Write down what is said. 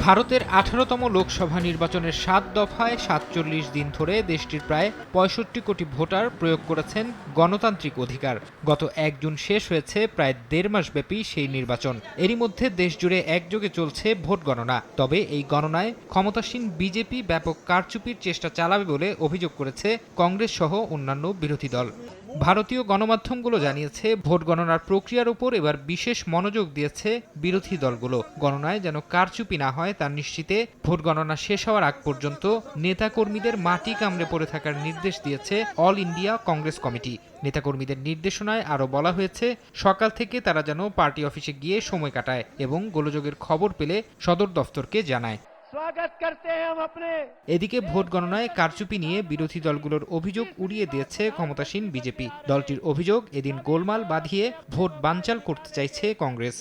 ভারতের 18তম লোকসভা নির্বাচনের 7 দফায় 47 দিন ধরে দেশটির প্রায় 65 কোটি ভোটার প্রয়োগ করেছেন গণতান্ত্রিক অধিকার। গত 1 জুন শেষ হয়েছে প্রায় 1.5 মাসব্যাপী সেই নির্বাচন। এরই মধ্যে দেশজুড়ে একযোগে চলছে ভোট গণনা। তবে এই গণনায় ক্ষমতাসীন বিজেপি ব্যাপক কারচুপির চেষ্টা চালাবে বলে অভিযোগ করেছে কংগ্রেস সহ অন্যান্য বিরোধী দল। ভারতীয় গণমাধ্যমগুলো জানিয়েছে, ভোট গণনার প্রক্রিয়ার উপর এবার বিশেষ মনোযোগ দিয়েছে বিরোধী দলগুলো। গণনায় যেন কারচুপি না হয় তা নিশ্চিতে ভোট গণনা শেষ হওয়ার আগ পর্যন্ত নেতাকর্মীদের মাটি কামড়ে পড়ে থাকার নির্দেশ দিয়েছে অল ইন্ডিয়া কংগ্রেস কমিটি। নেতাকর্মীদের নির্দেশনায় আরও বলা হয়েছে, সকাল থেকে তারা যেন পার্টি অফিসে গিয়ে সময় কাটায় এবং গোলযোগের খবর পেলে সদর দফতরকে জানায়। এদিকে ভোট গণনায় কারচুপি নিয়ে বিরোধী দলগুলোর অভিযোগ উড়িয়ে দিয়েছে ক্ষমতাসীন বিজেপি। দলটির অভিযোগ, এদিন গোলমাল বাঁধিয়ে ভোট বানচাল করতে চাইছে কংগ্রেস।